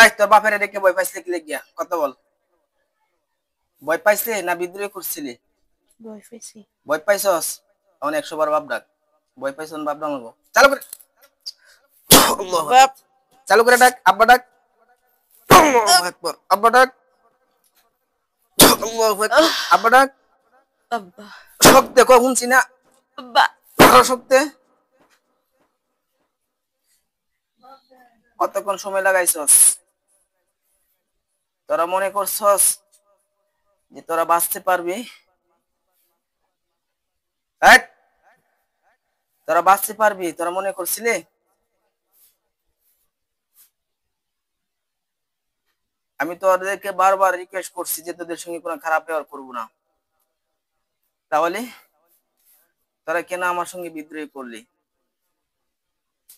এই তোর বাপের রেখে বই পাইছিলে কি লিখিয়া কথা বল। বই পাইছিলে না বিদ্রোহ করছিলি? বই পাইছি। বই পাইছস? এখন 100 বার বাপ ডাক। বই পাইছস বাপ ডাক লাগবো। চালু করে। আল্লাহু বাপ। আকবার। চালু করে ডাক, আব্বা ডাক। আল্লাহু আকবার। আব্বা ডাক। আল্লাহু আকবার। আব্বা ডাক। আব্বা। শক্তি কো শুনছি না। আব্বা। আরো শক্তি। কতক্ষণ সময় লাগাইছস? তোরা মনে করছস যে তোরা বাঁচতে পারবি? তোরা বাঁচতে পারবি? তোরা মনে করছিলি? আমি তো ওদেরকে বারবার রিকোয়েস্ট করছি যে তোদের সঙ্গে কোনো খারাপ ব্যবহার করবো না। তাহলে তোরা কেন আমার সঙ্গে বিদ্রোহ করলি?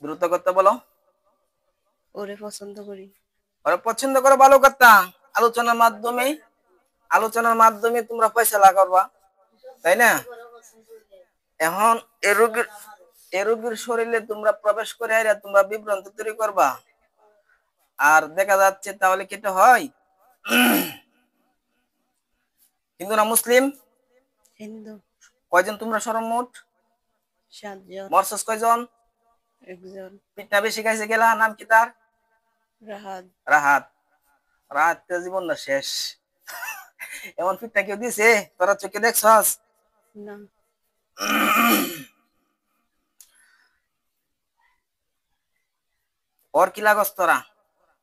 দ্রুত কথা বলো। ওরে পছন্দ করি। ওরা পছন্দ করো, ভালো কথা। আলোচনার মাধ্যমে তোমরা ফয়সালা করবা, তাই না? এখন এ রোগীর শরীরে তোমরা প্রবেশ করে তোমরা বিভ্রান্ত তৈরি করবা। আর দেখা যাচ্ছে তাহলে কেটে হয় হিন্দু না মুসলিম? হিন্দু। কয়জন তোমরা সর্বমোট? 7 জন। মরসস কয়জন? 1 জন। পিঠা বেশি খাইছে গেলা, নাম কি তার? রাহাত। রাহাত। রাহাত জীবন না শেষ। এমন পিঠা কেউ দিছে তোরা চোখে দেখছস? না। ওর কি লাগস তোরা?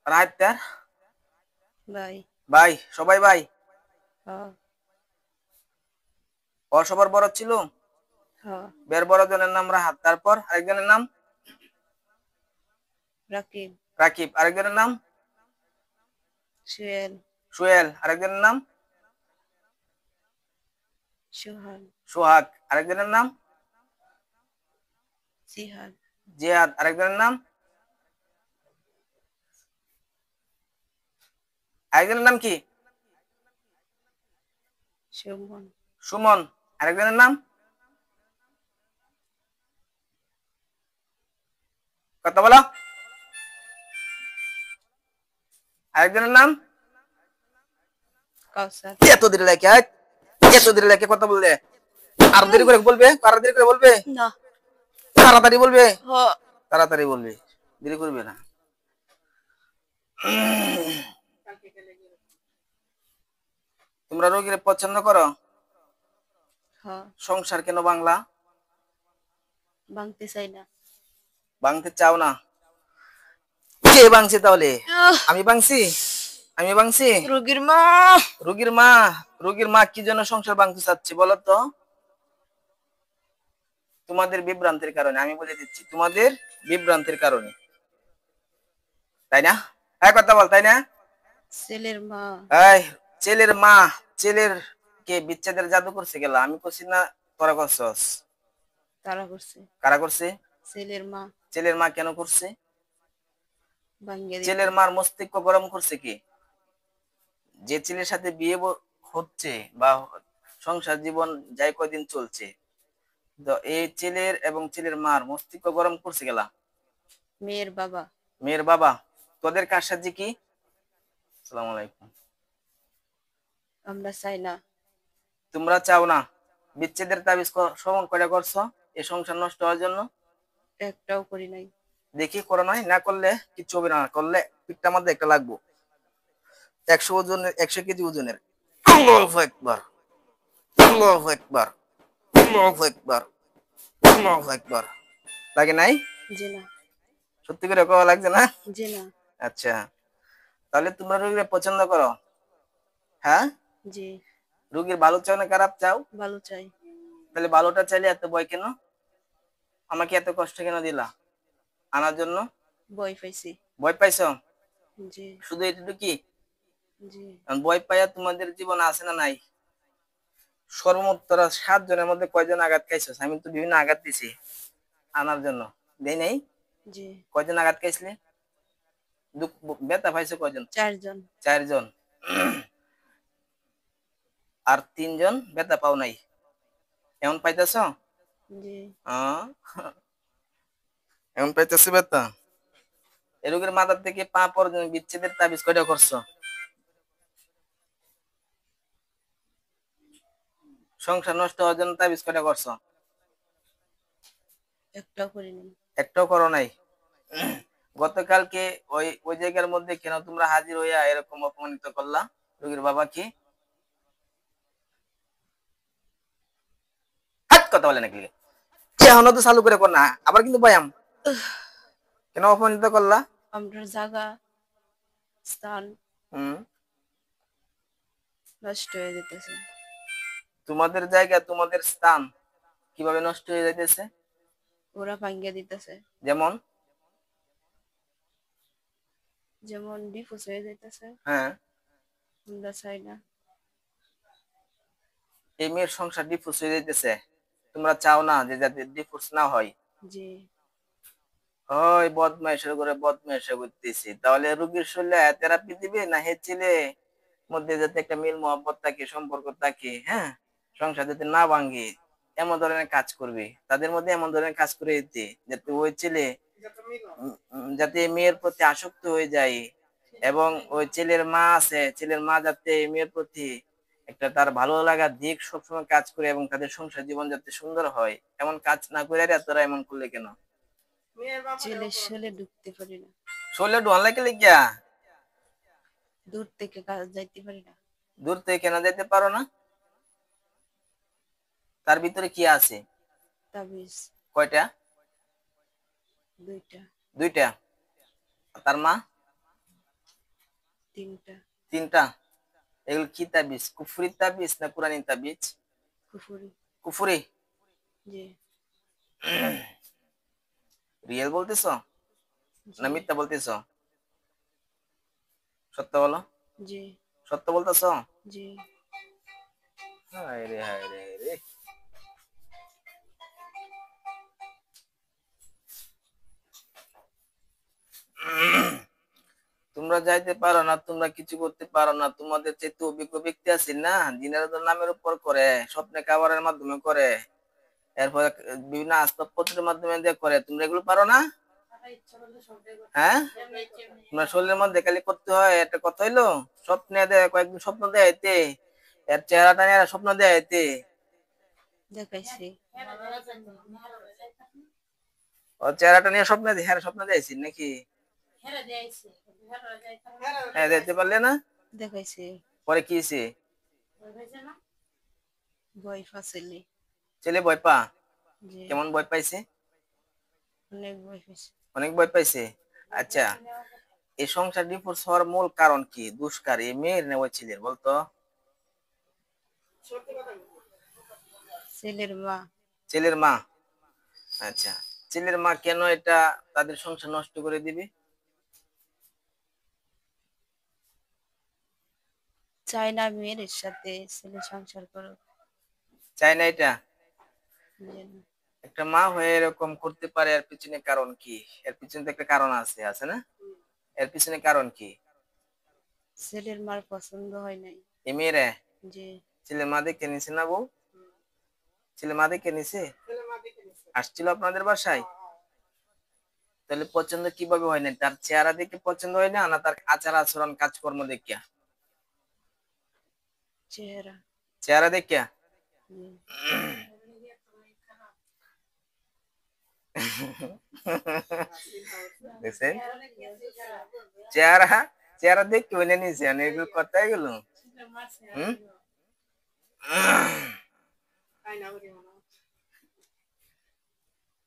রাহাতের ভাই। ভাই, সবাই ভাই। হ্যাঁ। ওর সবার বড় ছিল? হ্যাঁ। বের বড় জনের নাম রাহাত, তারপর আরেকজনের নাম রাকিব। রাকিব, আরেকজনের নাম সুয়েল। সুয়েল, আরেকজনের নাম সোহাগ। সোহাগ, আরেকজনের নাম জিহাদ। জিহাদ, আরেকজনের নাম কি? সুমন। সুমন, আরেকজনের নাম কথা বলো। আরেকজনের নাম কাউসার। এত দেরি লাগে কথা বললে। আর দেরি করে বলবে, আর দেরি করে বলবে না। তাড়াতাড়ি বলবে। হ্যাঁ। তাড়াতাড়ি বলবে, দেরি করবে না। তোমরা রোগীর পছন্দ করো? হ্যাঁ। সংসার কেন বাংলা? ভাঙতে চাই না। ভাঙতে চাও না? কে ভাঙছে তাহলে? আমি ভাঙছি? আমি ভাঙছি? রোগীর মা। রোগীর মা? রোগীর মা কি জন্য সংসার ভাঙতে চাচ্ছে বলো তো? তোমাদের বিভ্রান্তির কারণে। আমি বলে দিচ্ছি, তোমাদের বিভ্রান্তির কারণে, তাই না? হ্যাঁ কথা বল, তাই না? ছেলের মা। এই ছেলের মা, ছেলের কে বিচ্ছেদের জাদু করছে গেলা? আমি করছি না, তোরা করছস? তারা করছে। কারা করছে? ছেলের মা। ছেলের মা কেন করছে? ভাঙ্গে দিতে। ছেলের মার মস্তিষ্ক গরম করছে কি? যে ছেলের সাথে বিয়ে হচ্ছে বা সংসার জীবন যাই কয়দিন চলছে, তো এই ছেলের এবং ছেলের মার মস্তিষ্ক গরম করছে গেলা? মেয়ের বাবা। মেয়ের বাবা। তোদের কার সাথে কি? আসসালামু আলাইকুম। আমরা চাই না। তোমরা চাও না? বিচ্ছেদের তাবিজ শ্রবণ করে করছো এই সংসার নষ্ট হওয়ার জন্য? একটাও করি নাই। দেখি করো নাই, না করলে কিচ্ছু হবে না। করলে পিঠটার মধ্যে একটা লাগবো 100 ওজনের, 100 কেজি ওজনের। আল্লাহু আকবার, আল্লাহু আকবার, আল্লাহু আকবার, আল্লাহু আকবার। লাগে নাই? জি না। সত্যি করে কওয়া লাগছে না? জি না। আচ্ছা, তাহলে তোমরা রোগীকে পছন্দ করো? হ্যাঁ। জি। রোগীর ভালো চাও না খারাপ চাও? ভালো চাই। তাহলে ভালোটা চাইলে এত ভয় কেন? আমাকে এত কষ্ট কেন দিলা আনার জন্য? ভয় পাইছি। ভয় পাইছো? জি। শুধু এটুকু কি? জি। ভয় পাইয়া তোমাদের জীবন আছে না নাই? সর্বমোট তোরা 7 জনের মধ্যে কয়জন আঘাত খাইছিস? আমি তো বিভিন্ন আঘাত দিছি আনার জন্য, দেই নাই? জি। কয়জন আঘাত খাইছিলে? ব্যথা পাইছো কয়জন? 4 জন। 4 জন। আর 3 জন ব্যথা পাও নাই। এমন পাইতেছ? জি। এমন পাইতেছে ব্যথা? এই রোগীর মাথা থেকে পা পর্যন্ত বিচ্ছেদের তাবিজ কয়টা করছো? সংসার নষ্ট হওয়ার জন্য তাবিজ কয়টা করছো? একটাও করি নাই। একটাও করো নাই। গতকালকে ওই ওই জায়গার মধ্যে কেন তোমরা হাজির হইয়া এরকম অপমানিত করলা রোগীর বাবা কি? হাত কথা বলে নাকি এখনো তো চালু করে কর না, আবার কিন্তু ব্যায়াম। কেন অপমানিত করলা? আমরা জায়গা স্থান হুম। নষ্ট হয়ে যেতেছে। তোমাদের জায়গা তোমাদের স্থান কিভাবে নষ্ট হয়ে যাইতেছে? ওরা ভাঙ্গিয়া দিতেছে, যেমন? যেমন ডিফুজ হয়ে যাইতেছে। হ্যাঁ। আমরা চাই না। এই মেয়ের সংসার ডিফুস হয়ে যাইতেছে, তোমরা চাও না যে যাতে ডিফুস না হয়? জি। ওই বদমাইশের করে বদমাইশা করতেছি, তাহলে রোগীর শরীরে থেরাপি দিবে না হে ছেলে মধ্যে যাতে একটা মিল মহব্বত থাকে, সম্পর্ক থাকে, হ্যাঁ, সংসার যাতে না ভাঙে, এমন ধরনের কাজ করবে, তাদের মধ্যে এমন ধরনের কাজ করে দিতে যাতে ওই ছেলে যাতে মেয়ের প্রতি আসক্ত হয়ে যায়, এবং ওই ছেলের মা আছে, ছেলের মা যাতে এই মেয়ের প্রতি একটা তার ভালো লাগার দিক সবসময় কাজ করে এবং তাদের সংসার জীবন যাতে সুন্দর হয়, এমন কাজ না করে তোরা এমন করলে কেন? ছেলের শোলে ঢুকতে পারি না, শরীরে ডোয়ান লাগে গিয়া দূর থেকে কাজ যাইতে পারি না। দূর থেকে কেন যেতে পারো না? তার ভিতরে কি আছে? তাবিজ কয়টা? 2টা 2টা। তার মা? 3টা। 3টা। এগুলো কি তাবিজ? কুফরি তাবিজ না কোরআনী তাবিজ? কুফুরি। কুফরি। জি। রিয়েল বলতেছ না জি। মিথ্যা বলতেছ? সত্য বলো। জি। সত্য বলতেছ? জি। হায় রে হায় রে হায় রে। তোমরা যাইতে পারো না, তোমরা কিছু করতে পারো না, তোমাদের চাইতে অভিজ্ঞ ব্যক্তি আছে না, দিনের নামের উপর করে, স্বপ্নে খাবারের মাধ্যমে করে, এরপরে বিভিন্ন আসবাবপত্রের মাধ্যমে দিয়ে করে, তোমরা এগুলো পারো না? হ্যাঁ, তোমরা শরীরের মধ্যে খালি করতে হয়, একটা কথা হইলো স্বপ্নে দেয়, কয়েকদিন স্বপ্ন দেয়াইতে, এর চেহারাটা নিয়ে স্বপ্ন দেয়াইতে। দেখাইছি। ও চেহারাটা নিয়ে স্বপ্ন হ্যাঁ স্বপ্ন দেয়াইছি নাকি? হ্যাঁ দেখতে পারলে না? দেখাইছি। পরে কি হয়েছে? ভয় পাইছিলি। ছেলে ভয় পা? জি। কেমন ভয় পাইছে? অনেক ভয় পাইছি। অনেক ভয় পাইছে। আচ্ছা, এই সংসার ডিভোর্স হওয়ার মূল কারণ কি? দুষ্কার এই মেয়ের না ওই ছেলের বলতো? ছেলের মা। ছেলের মা। আচ্ছা, ছেলের মা কেন এটা তাদের সংসার নষ্ট করে দিবে? চাই না মেয়ের সাথে ছেলে সংসার করুক। চাই না এটা? জি না। একটা মা হয়ে এরকম করতে পারে, এর পিছনে কারণ কি? এর পিছনে তো একটা কারণ আছে, আছে না? এর পিছনে কারণ কি? ছেলের মার পছন্দ হয় নাই। এই মেয়েরে জি। ছেলে মা দেখে নিছে না বউ? ছেলে মা দেখে নিছে? আসছিল আপনাদের বাসায়? তাহলে পছন্দ কিভাবে হয় না? তার চেহারা দেখে পছন্দ হয় না, না তার আচার আচরণ কাজকর্ম দেখিয়া? চেহারা। চেহারা দেখিয়া? জি। দেখছেন? চেহারা চেহারা দেখে হইলে নিছে, এগুলো কথা এগুলো। হুম।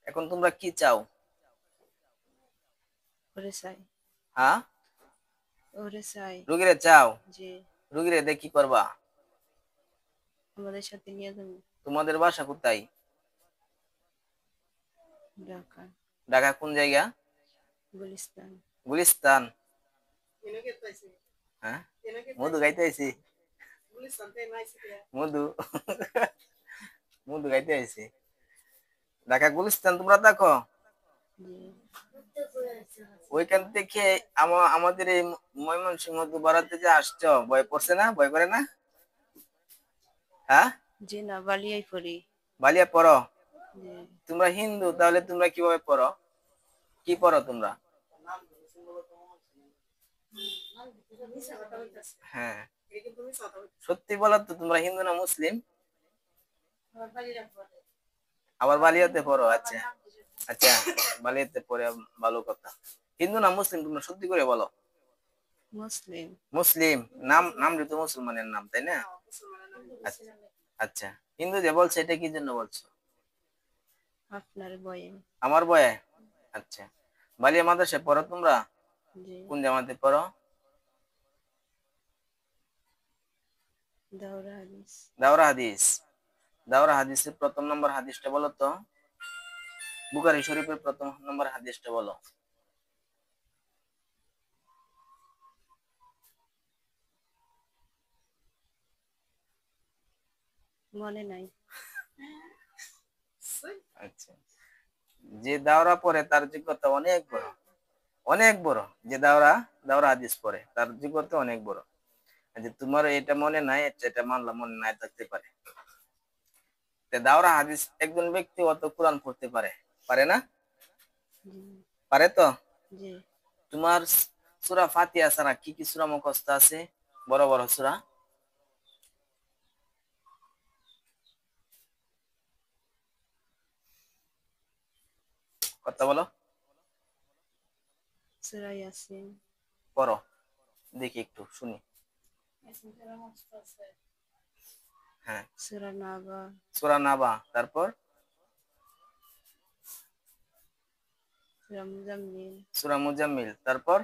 এখন তোমরা কি চাও? ওরে চাই। হ্যাঁ, ওরে চাই। রুগীরে চাও? জি। রুগীরে দিয়ে কি করবা? আমাদের সাথে নিয়ে যাবো। তোমাদের বাসা কোথায়? ঢাকা। ঢাকা কোন জায়গা? গুলিস্তান। গুলিস্তান। হ্যাঁ, মধু গাইতে আইছি। মধু মধু গাইতে আইছি। ঢাকা গুলিস্তান তোমরা দেখো? জি। ওইখান থেকে আমাদের এই ময়মনসিংহ দুবারাতে যে আসছো, ভয় পড়ছে না? ভয় করে না? হ্যাঁ, জি না, বালিয়াই পড়ি। বালিয়া পড়ো? জি। তোমরা হিন্দু, তাহলে তোমরা কিভাবে পড়ো? কি পড়ো তোমরা? হ্যাঁ, সত্যি বলো তো, তোমরা হিন্দু না মুসলিম? আবার বালিয়াতে পড়ো? আচ্ছা আচ্ছা, বালিয়াতে পড়ে, ভালো কথা। হিন্দু না মুসলিম তোমরা সত্যি করে বলো? মুসলিম। মুসলিম। নাম তো মুসলমানের নাম, তাই না? আচ্ছা আচ্ছা, হিন্দু যে বলছে এটা কি জন্য বলছো? আপনার বয়ে। আমার বয়ে? আচ্ছা, বালিয়া মাদ্রাসায় পড়ো তোমরা? জি। কোন জামাতে পড়ো? দাওরা হাদিস। দাওরা হাদিস। দাওরা হাদিসের প্রথম নম্বর হাদিসটা বলো তো। বুখারী শরীফের প্রথম নম্বর হাদিসটা বলো। মনে নাই। আচ্ছা, যে দাওরা পড়ে তার যোগ্যতা অনেক বড়, অনেক বড়। যে দাওরা হাদিস পড়ে তার যোগ্যতা অনেক বড়। যে তোমার এটা মনে নাই, এটা মানলাম, মনে নাই থাকতে পারে। দাওরা হাদিস একজন ব্যক্তি অত কোরআন পড়তে পারে, পারে না? জি। পারে তো? জি। তোমার সূরা ফাতিহা ছাড়া কি কি সূরা মুখস্থ আছে, বড় বড় সূরা? কথা বলো। সূরা ইয়াসিন। পড়ো দেখি, একটু শুনি। হ্যাঁ, সূরা নাবা। সূরা নাবা, তারপর সূরা মুজাম্মিল। সূরা মুজাম্মিল, তারপর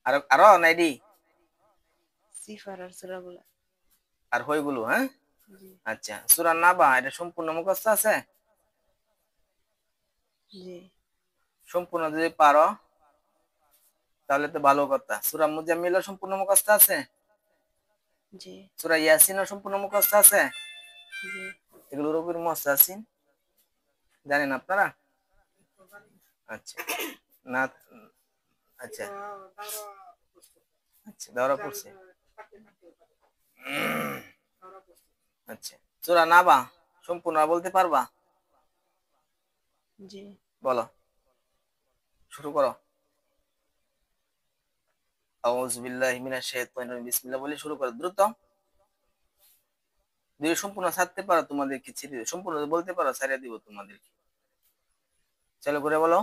আরো আরো নাইডি সিফারার সূরাগুলা। আর হইগুলো, হ্যাঁ। জি। আচ্ছা, সূরা নাবা এটা সম্পূর্ণ মুখস্থ আছে? জি। সম্পূর্ণ যদি পারো তাহলে তো ভালো কথা। সূরা মুজাম্মিলও সম্পূর্ণ মুখস্থ আছে? জি। সূরা ইয়াসিনও সম্পূর্ণ মুখস্থ আছে? জি। এগুলোর উপর মুস্তাসিন জানেন আপনারা? আচ্ছা, না, আচ্ছা আচ্ছা, দাওরা পড়ছে। আচ্ছা, সূরা নাবা সম্পূর্ণ বলতে পারবা? জি। বলো, শুরু করো। আউযু বিল্লাহি মিনাশ শাইতানির রাজিম, বিসমিল্লাহ বলে শুরু করো দ্রুত। যদি সম্পূর্ণ ছাড়তে পারো তোমাদেরকে ছেড়ে দিব, সম্পূর্ণ বলতে পারো ছেড়ে দিব তোমাদেরকে। চালু করে বলো।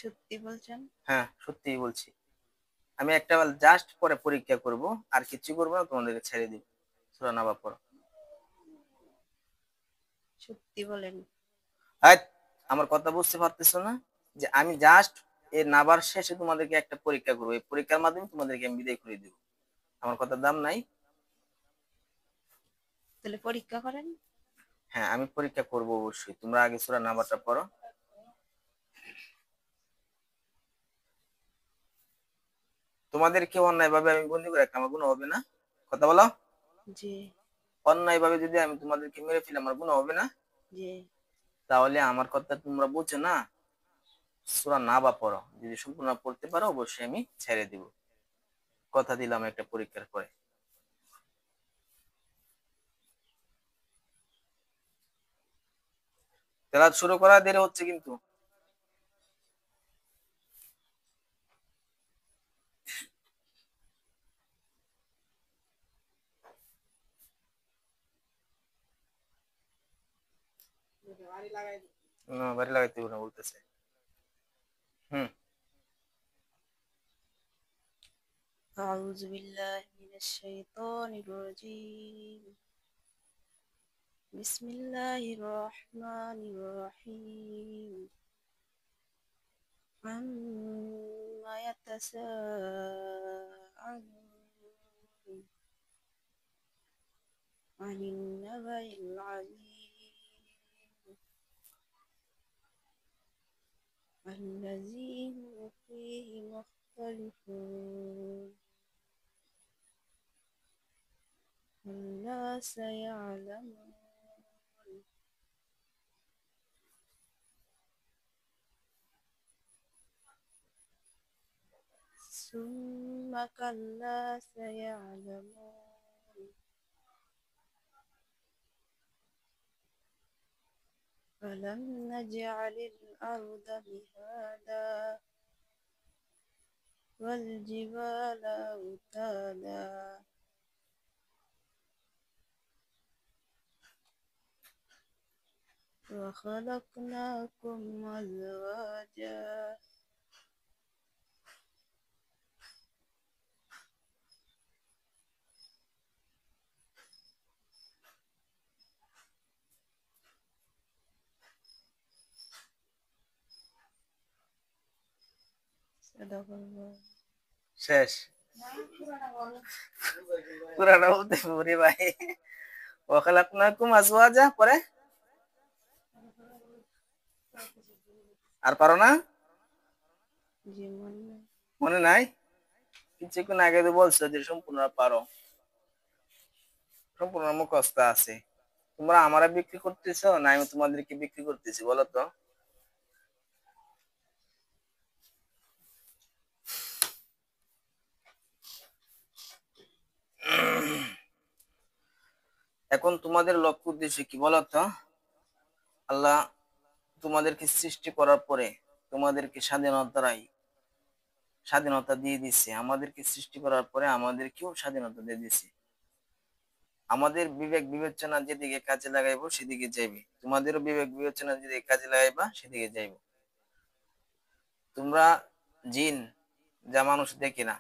সত্যি বলছেন? হ্যাঁ, সত্যিই বলছি। আমি একটা জাস্ট পরে পরীক্ষা করব, আর কিছু করবো না, তোমাদেরকে ছেড়ে দিব। সূরা নাবা পড়ো। সত্যি বলেন। হাট, আমার কথা বুঝতে পারতেছো না? যে আমি জাস্ট এই নাবার শেষে তোমাদেরকে একটা পরীক্ষা করবো, এই পরীক্ষার মাধ্যমে তোমাদেরকে আমি বিদায় করে দিব। আমার কথার দাম নাই? তাহলে পরীক্ষা করেন। হ্যাঁ, আমি পরীক্ষা করব অবশ্যই। তোমরা আগে সূরা নাবাটা পড়ো। তোমাদেরকে অন্যায় ভাবে আমি বন্দি করে রাখলে আমার গুনাহ হবে না? কথা বলো। জি। অন্যায় ভাবে যদি আমি তোমাদেরকে মেরে ফেলি আমার গুনাহ হবে না? জি। তাহলে আমার কথা তোমরা বুঝছো না? সূরা নাবা পড়ো, যদি সম্পূর্ণ পড়তে পারো অবশ্যই আমি ছেড়ে দিব। কথা দিলাম একটা পরীক্ষার পরে। তেলাওয়াত শুরু করা দেরি হচ্ছে কিন্তু। না, বাড়ি লাগাইতে হবে না বলতেছে। হুম। আউযু বিল্লাহি মিনাশ শাইতানির রাজিম। বিসমিল্লাহির রহমানির রহিম। عما يتساءلون عن النبأ العظيم الذي هم فيه مختلفون كلا سيعلمون ثم كلا سيعلمون ألم نجعل الأرض مهادا والجبال أوتادا وخلقناكم أزواجا صدق الله শেষ? পুরাটা বলতে ওরে ভাই। ওয়াখালাকনাকুম আজওয়াজা, পরে আর পারো না? জীবন মনে নাই? কিছুক্ষণ আগে তো বলছো যে সম্পূর্ণ পারো, সম্পূর্ণ মুখস্থ আছে। তোমরা আমারা বিক্রি করতেছো না আমি তোমাদেরকে বিক্রি করতেছি বলো তো? এখন তোমাদের লক্ষ্য উদ্দেশ্য কি বলো তো? আল্লাহ তোমাদেরকে সৃষ্টি করার পরে তোমাদেরকে স্বাধীনতা দিয়ে দিচ্ছে। আমাদেরকে সৃষ্টি করার পরে আমাদেরকেও স্বাধীনতা দিয়ে দিচ্ছে। আমাদের বিবেক বিবেচনা যেদিকে কাজে লাগাইবো সেদিকে যাইবে, তোমাদেরও বিবেক বিবেচনা যেদিকে কাজে লাগাইবা সেদিকে যাইবো। তোমরা জিন, যা মানুষ দেখে না,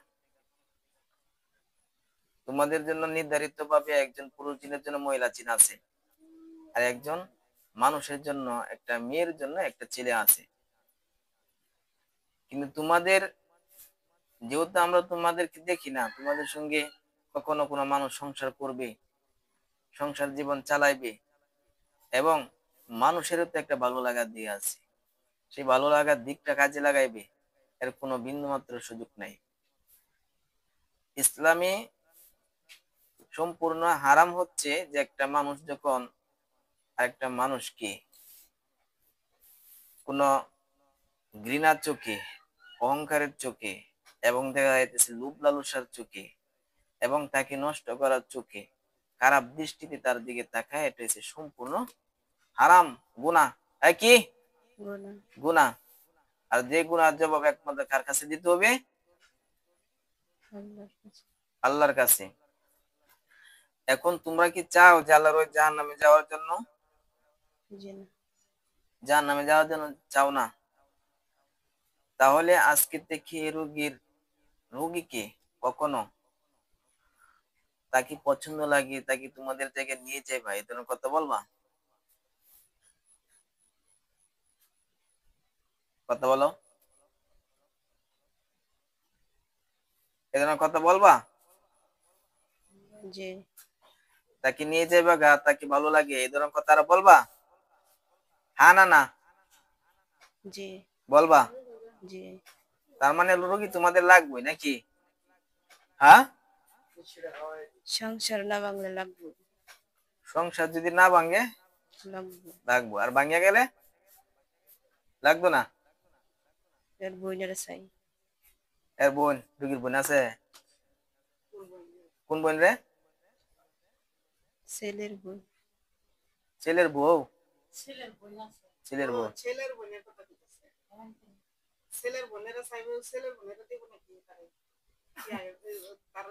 তোমাদের জন্য নির্ধারিত ভাবে একজন পুরুষ জিনের জন্য মহিলা জিন আছে, আর একজন মানুষের জন্য একটা মেয়ের জন্য একটা ছেলে আছে। কিন্তু তোমাদের, যেহেতু আমরা তোমাদেরকে দেখি না, তোমাদের সঙ্গে কখনো কোনো মানুষ সংসার করবে, সংসার জীবন চালাইবে, এবং মানুষেরও তো একটা ভালো লাগার দিক আছে, সেই ভালো লাগার দিকটা কাজে লাগাইবে, এর কোনো বিন্দু মাত্র সুযোগ নাই। ইসলামে সম্পূর্ণ হারাম হচ্ছে যে একটা মানুষ যখন আরেকটা মানুষকে কোনো ঘৃণার চোখে, অহংকারের চোখে, এবং দেখা যাইতেছে লোভ লালসার চোখে, এবং তাকে নষ্ট করার চোখে, খারাপ দৃষ্টিতে তার দিকে তাকায়, এটা হচ্ছে সম্পূর্ণ হারাম, গুনাহ। কি গুণা গুনাহ? আর যে গুনার জবাব একমাত্র কার কাছে দিতে হবে? আল্লাহর কাছে। আল্লাহর কাছে। এখন তোমরা কি চাও যে আল্লাহর ওই জাহান্নামে যাওয়ার জন্য? জি না। জাহান্নামে যাওয়ার জন্য চাও না? তাহলে আজকে থেকে রোগীকে কখনো তাকে পছন্দ লাগে তাকে তোমাদের জায়গায় নিয়ে যাইবা, এই ধরনের কথা বলবা? কথা বলো, এই ধরনের কথা বলবা? জি তাকে নিয়ে যাইবা গা, তাকে ভালো লাগে, এই ধরনের কথা আর বলবা? হ্যাঁ না না জি বলবা? জি তার মানে রোগী তোমাদের লাগবে নাকি? হ্যাঁ, সংসার না বাংলা লাগবো। সংসার যদি না ভাঙে লাগবো। লাগবো, আর ভাঙিয়া গেলে লাগতো না? এর বইনেরা চাই। এর বোন, রুগীর বোন আছে? কোন বোন রে? ছেলের বই। ছেলের বউ? ছেলের বই আছে। ছেলের বউ? ছেলের বোনের কথা বলতেছে। ছেলের বোনেরা চাইবে, ছেলের বোনেরা দিব নাকি তারে? তার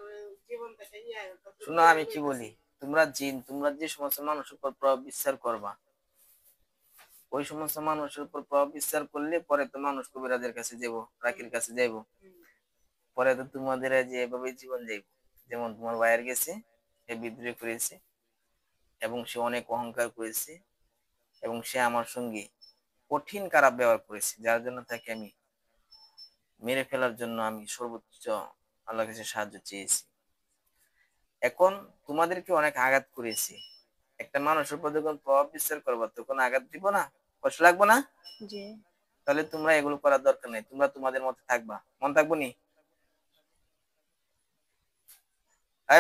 জীবনটাকে শোনো আমি কি বলি, তোমরা জিন, তোমরা যে সমস্ত মানুষের উপর প্রভাব বিস্তার করবা, ওই সমস্ত মানুষের উপর প্রভাব বিস্তার করলে পরে তো মানুষ কবিরাজের কাছে যাবো, রাকির কাছে যাইবো, পরে তো তোমাদের যে এভাবে জীবন যাইব। যেমন তোমার ভাইয়ের গেছে, সে বিদ্রোহ করেছে এবং সে অনেক অহংকার করেছে, এবং সে আমার সঙ্গে কঠিন খারাপ ব্যবহার করেছে, যার জন্য তাকে আমি মেরে ফেলার জন্য আমি সর্বোচ্চ আল্লাহর কাছে সাহায্য চেয়েছি। এখন তোমাদেরকে অনেক আঘাত করেছি, একটা মানুষের উপর যখন প্রভাব বিস্তার করবো তখন আঘাত দিব না? কষ্ট লাগবো না? জি তাহলে তোমরা এগুলো করার দরকার নেই, তোমরা তোমাদের মতো থাকবা। মন থাকবো নি?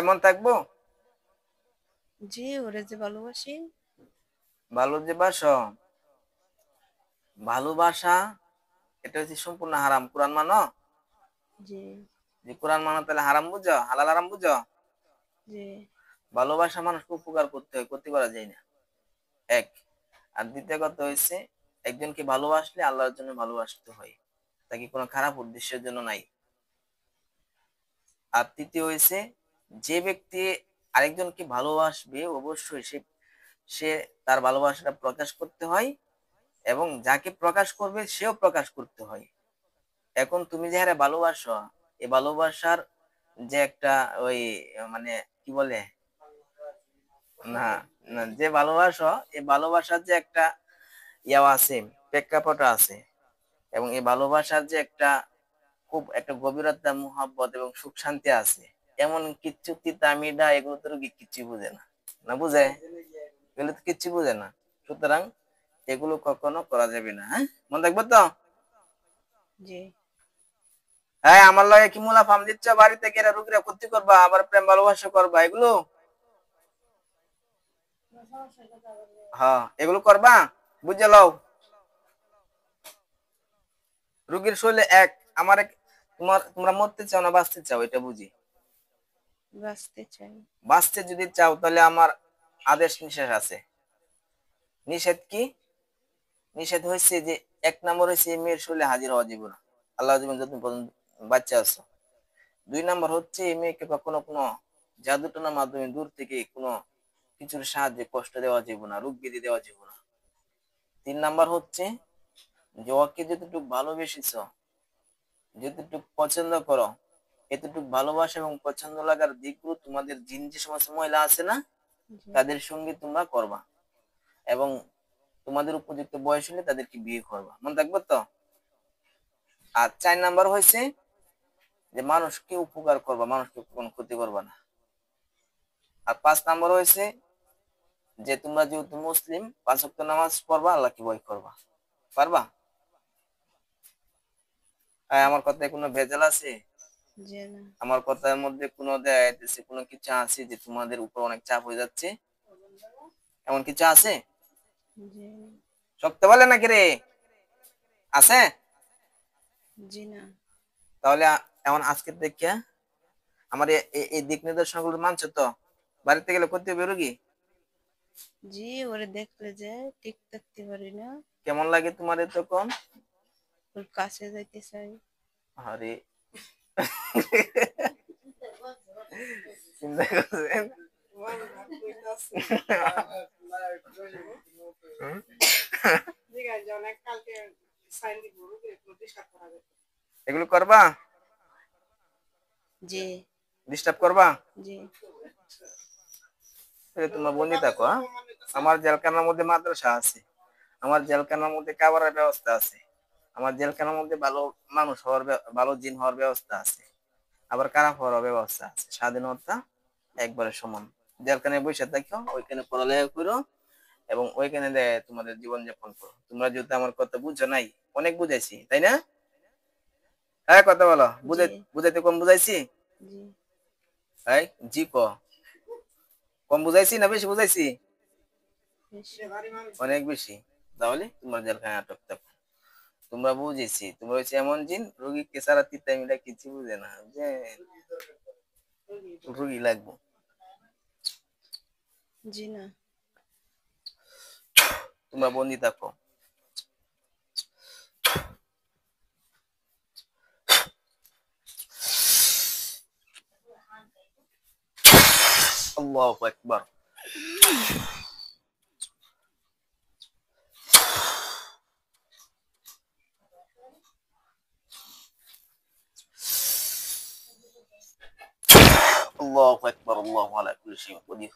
মন থাকবো? জি ওরে যে ভালোবাসি। ভালো যে বাসো, ভালোবাসা এটা হচ্ছে সম্পূর্ণ হারাম। কোরআন মানো? জি যে কোরআন মানো তাহলে হারাম বুঝো, হালাল হারাম বুঝো? জি ভালোবাসা মানুষকে উপকার করতে হয়, ক্ষতি করা যায় না। এক। আর দ্বিতীয় কথা হয়েছে একজনকে ভালোবাসলে আল্লাহর জন্য ভালোবাসতে হয়, তাকে কোনো খারাপ উদ্দেশ্যের জন্য নাই। আর তৃতীয় হয়েছে যে ব্যক্তি আরেকজনকে ভালোবাসবে অবশ্যই সে সে তার ভালোবাসাটা প্রকাশ করতে হয়, এবং যাকে প্রকাশ করবে সেও প্রকাশ করতে হয়। এখন তুমি যে হারে ভালোবাসো, এই ভালোবাসার যে একটা ওই মানে কি বলে, না না, যে ভালোবাসো এই ভালোবাসার যে একটা ইয়া আছে, প্রেক্ষাপট আছে, এবং এই ভালোবাসার যে একটা খুব একটা গভীরতা, মুহাব্বত এবং সুখ শান্তি আছে, এমন কিচ্ছু তিতা মিঠা এগুলো তো রোগী কিচ্ছু বুঝে না, না বুঝে, এগুলো তো কিচ্ছু বুঝে না। সুতরাং এগুলো কখনো করা যাবে না। হ্যাঁ, মনে রাখবো তো। জি। হ্যাঁ, আমার লাগে কি মুলা ফার্ম দিচ্ছ, বাড়িতে গেলে রুগীরা ক্ষতি করবা, আবার প্রেম ভালোবাসা করবা, এগুলো হ্যাঁ এগুলো করবা, বুঝে লও। রুগীর শরীরে এক, আমার এক, তোমরা মরতে চাও না বাঁচতে চাও এটা বুঝি। বাঁচতে চাই। বাঁচতে যদি চাও তাহলে আমার আদেশ নিষেধ আছে। নিষেধ কি? নিষেধ হয়েছে যে এক নম্বর হয়েছে এই মেয়ের শরীরে হাজির হওয়া যাবে না, আল্লাহ জীবন যতদিন পর্যন্ত বাচ্চা আছো। 2 নম্বর হচ্ছে এই মেয়েকে কখনো কোনো জাদুটনার মাধ্যমে দূর থেকে কোনো কিছুর সাহায্যে কষ্ট দেওয়া যাবে না, রোগ ব্যাধি দেওয়া যাবে না। 3 নম্বর হচ্ছে যে ওকে যতটুকু ভালোবেসেছ, যতটুকু পছন্দ করো, এতটুকু ভালোবাসা এবং পছন্দ লাগার দিকগুলো তোমাদের জিন যে সমস্ত মহিলা আছে না, জি। তাদের সঙ্গে তোমরা করবা, এবং তোমাদের উপযুক্ত বয়স হলে তাদেরকে বিয়ে করবা, মনে থাকবে তো। আর 4 নাম্বার হয়েছে যে মানুষকে উপকার করবা, মানুষকে কোনো ক্ষতি করবা না। আর 5 নাম্বার হয়েছে যে তোমরা যেহেতু মুসলিম 5 ওয়াক্ত নামাজ পড়বা, আল্লাহকে ভয় করবা, পারবা? আমার কথায় কোনো ভেজাল আছে? জি না। আমার কথার মধ্যে কোনো দেয়াইতেছে কোনো কিছু আছে যে তোমাদের উপর অনেক চাপ হয়ে যাচ্ছে, এমন কিছু আছে? জি। শক্ত বলে নাকি রে, আছে? জি না। তাহলে এমন আজকে দেখিয়া আমার এই দিক নির্দেশনাগুলো মানছো তো? বাড়িতে গেলে করতে হবে রোগী। জি, ওরে দেখলে যে ঠিক থাকতে পারি না, কেমন লাগে তোমার তখন? ওর কাছে যাইতে চাই। আরে চিন্তা করছেন? কালকে সাইন দিব একটু ডিস্টার্ব করা যাবে। এগুলো করবা, জি। ডিস্টার্ব করবা? জি। তোমরা বন্দি থাকো। হ্যাঁ, আমার জেলখানার মধ্যে মাদ্রাসা আছে, আমার জেলখানার মধ্যে খাবারের ব্যবস্থা আছে, আমার জেলখানার মধ্যে ভালো মানুষ হওয়ার ভালো জিন হওয়ার ব্যবস্থা আছে, আবার খারাপ হওয়ার ব্যবস্থা আছে। স্বাধীনতা একবারে সমান। জেলখানায় বসে থাকো, ওইখানে পড়ালেখা করো, এবং ওইখানে তোমাদের জীবন যাপন করো। তোমরা যেহেতু আমার কথা বুঝছো নাই, অনেক বুঝাইছি তাই না? হ্যাঁ কথা বলো, জি। বুঝাইতে কম বুঝাইছি? জি। এই জি কম বুঝাইছি না বেশি বুঝাইছি? বেশি। অনেক বেশি। তাহলে তোমার জেলখানায় আটক থাকো। তোমরা বুঝেছি, তোমরা হচ্ছে এমন জিন রোগীকে সারা তিতামিটা কিছু বুঝে না, যে রোগী লাগবো। জি না। তোমরা বন্দি থাকো। আল্লাহু আকবার। আল্লাহু আকবার। আল্লাহু আলা কুল্লি শাইইন কাদির।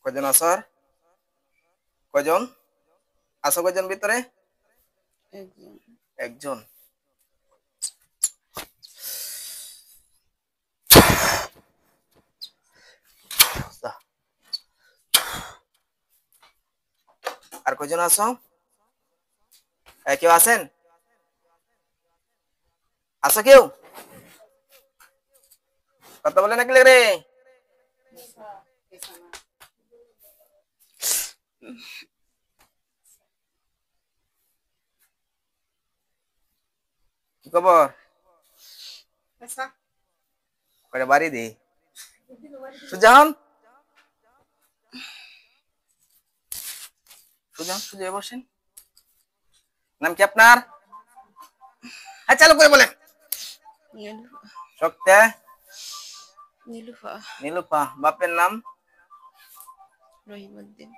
কয়জন আছো? কয়জন আছো? কয়জন ভিতরে? একজন। একজন। আর কয়জন আছো? কেউ আছেন? আছো কেউ? কথা বলে নাকি রে? কি খবর? আচ্ছা কয়টা বাড়ি দি সুজান? সুজন সুজে বসেন। নাম কি আপনার? হ্যাঁ চালু করে বলেন। নীলুফা। শক্তে নীলুফা। নীলুফা। বাপের নাম? রহিমউদ্দিন।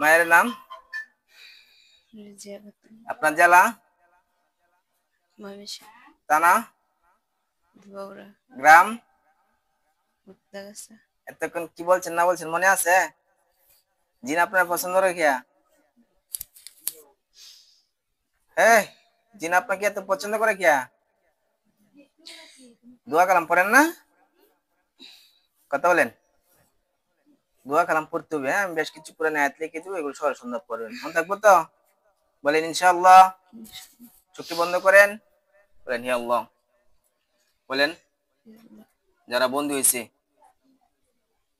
মায়ের নাম? রিজিয়া খাতুন। আপনার জেলা? ময়মনসিংহ। থানা? ধুবাউড়া। গ্রাম? মুক্তাগাছা। এতক্ষণ কি বলছেন না বলছেন মনে আছে? জিন আপনার পছন্দ রেখিয়া? হ্যাঁ, জিন আপনাকে এত পছন্দ করে কিয়া? দোয়া কালাম পড়েন না? কথা বলেন। দোয়া কালাম পড়তে হবে। হ্যাঁ, আমি বেশ কিছু করে আয়াত লিখে দেবো, এগুলো সবাই সুন্দর পড়বেন। মনে থাকবো তো? বলেন ইনশাআল্লাহ। চোখটি বন্ধ করেন, বলেন হি আল্লাহ। বলেন যারা বন্দী হয়েছে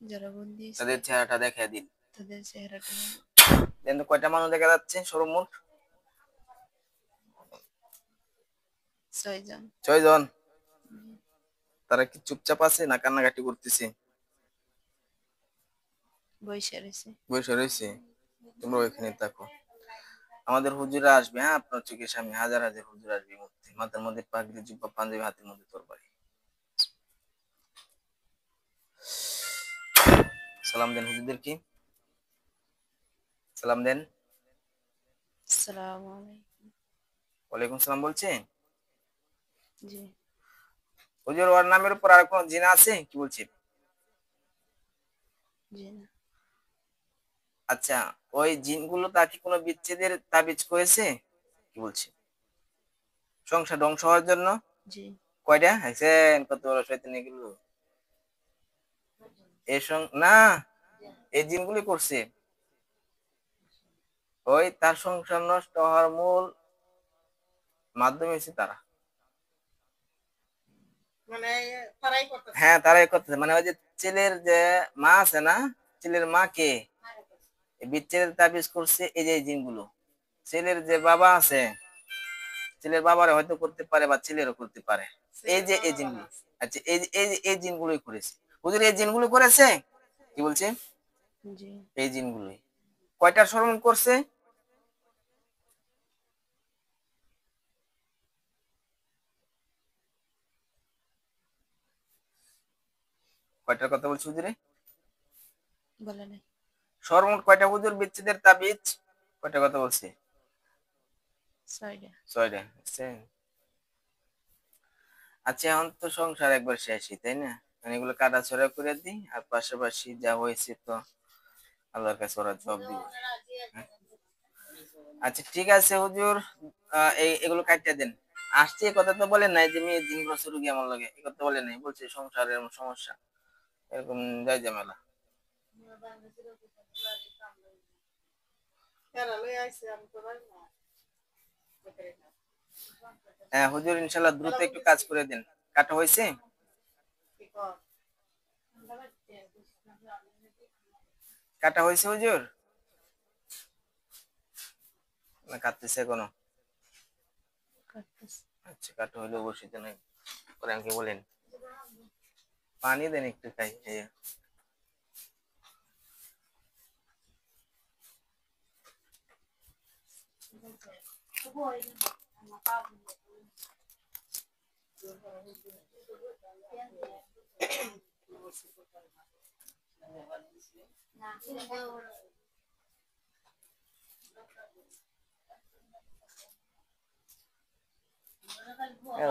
যারা বন্দী আছে তাদের চেহারাটা দেখায় দিন। তাদের চেহারাটা দেন তো কয়টা মানুষ দেখা যাচ্ছে সর্বমোট? 6 জন। 6 জন। তারা কি চুপচাপ আছে না কান্নাকাটি করতেছে? বৈশা রয়েছে। বসে রয়েছে। তোমরা ওইখানে থাকো। আমাদের হুজুরা আসবে, হ্যাঁ, আপনার চোখের সামনে হাজার হাজার হুজুর আসবে। মাথার মধ্যে পাগড়ি, জুব্বা, পাঞ্জাবি, হাতের মধ্যে তরবারি। সালাম দেন হুজুরদেরকে। সালাম দেন। আসসালামু আলাইকুম। ওয়ালাইকুম সালাম বলছে। জি। হুজুর ওর নামের উপর আর কোনো জিন আছে কি বলছে? জি না। আচ্ছা, ওই জিনগুলো তাকে কোনো বিচ্ছেদের তাবিজ করেছে কি বলছে? সংসার ধ্বংস হওয়ার জন্য? জি। কয়টা হয়েছেন? কত বড় শয়তান এগুলো! না, এই জিনগুলি করছে। ওই তার সংসার নষ্ট হওয়ার মূল মাধ্যম হচ্ছে তারা। মানে তারাই করতেছে। হ্যাঁ, তারাই করতেছে। মানে ওই যে ছেলের যে মা আছে না, ছেলের মা কে বিচ্ছেদের তাবিজ করছে এই যে জিনগুলো। ছেলের যে বাবা আছে, ছেলের বাবারে হয়তো করতে পারে বা ছেলেরও করতে পারে। এই যে এই জিনগুলো, আচ্ছা এই জিনগুলোই করেছে। হুজুর এই জিনগুলো করেছে কি বলছে? জি। এই জিনগুলোই। কয়টার স্মরণ করছে? কয়টার কথা বলছে হুজুরে? বলে নাই। সর্বমোট কয়টা হুজুর বিচ্ছেদের তাবিজ কয়টা কথা বলছে? 6টা। 6টা। আচ্ছা, এখন তো সংসার একবার শেষই, তাই না? মানে এগুলো কাটাছড়া করে দিই, আর পাশাপাশি যা হয়েছে তো আল্লাহর কাছে ওরা জবাব দিবে। হ্যাঁ? আচ্ছা ঠিক আছে হুজুর, এগুলো কাটিয়ে দেন। আসছে এই কথা তো বলেন নাই যে মেয়ে 3 বছর রুগী আমার লাগে, এই কথা বলেন নাই। বলছে সংসারের এমন সমস্যা, এরকম যাই ঝামেলা। এরা লই আইছে আমি তো জানি না। হ্যাঁ হুজুর, ইনশাল্লাহ দ্রুত একটু কাজ করে দেন। কাটা হয়েছে? কি কর? কাটা হয়েছে হুজুর না কাটতেছে এখনো? কাটতেছে। আচ্ছা, কাটা হইলে অবশ্যই দেন। পরে আমাকে বলেন। পানি দেন একটু খাই।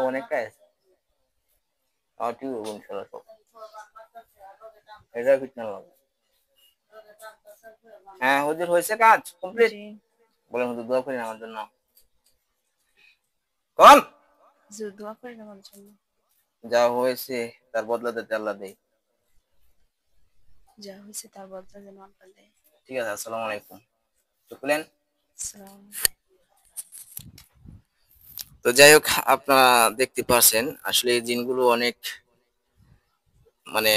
অনেক কাজ আর কি করবো ইনশাল্লাহ সব। এটা ফিট না লাগে। হ্যাঁ হুজুর, হয়েছে কাজ কমপ্লিট? জি। বলেন হুজুর দোয়া করেন আমার জন্য। কোন জি, দোয়া করেন আমার জন্য। যা হয়েছে তার বদলা যাতে আল্লাহ দেয়। যা হয়েছে তার বদলা যেন আল্লাহ দেয়। ঠিক আছে, আসসালামু আলাইকুম। চুকলেন। আসসালাম। তো যাই হোক, আপনারা দেখতে পাচ্ছেন আসলে এই জিনগুলো অনেক মানে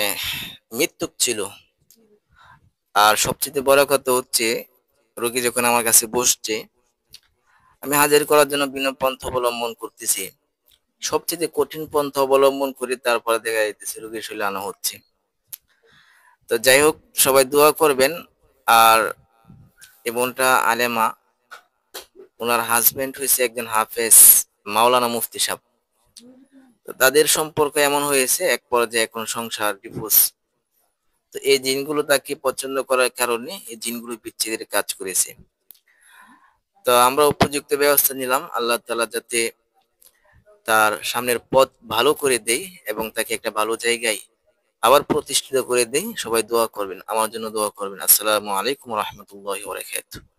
মৃত্যুক ছিল। আর সবচেয়ে বড় কথা হচ্ছে, রোগী যখন আমার কাছে বসছে, আমি হাজির করার জন্য বিভিন্ন পন্থা অবলম্বন করতেছি। সবচেয়ে কঠিন পন্থা অবলম্বন করে তারপরে দেখা যাইতেছে রোগীর শরীরে আনা হচ্ছে। তো যাই হোক, সবাই দোয়া করবেন। আর এই বোনটা আলেমা, ওনার হাজবেন্ড হয়েছে একজন হাফেজ মাওলানা মুফতি সাহেব। তো তাদের সম্পর্ক এমন হয়েছে এক পর্যায়ে এখন সংসার ডিভোর্স। তো এই জিনগুলো তাকে পছন্দ করার কারণে এই জিনগুলো বিচ্ছেদের কাজ করেছে। তো আমরা উপযুক্ত ব্যবস্থা নিলাম, আল্লাহ তাআলা যাতে তার সামনের পথ ভালো করে দেই এবং তাকে একটা ভালো জায়গায় আবার প্রতিষ্ঠিত করে দেই। সবাই দোয়া করবেন, আমার জন্য দোয়া করবেন। আসসালামু আলাইকুম ওয়া রাহমাতুল্লাহি ওয়া বারাকাতুহু।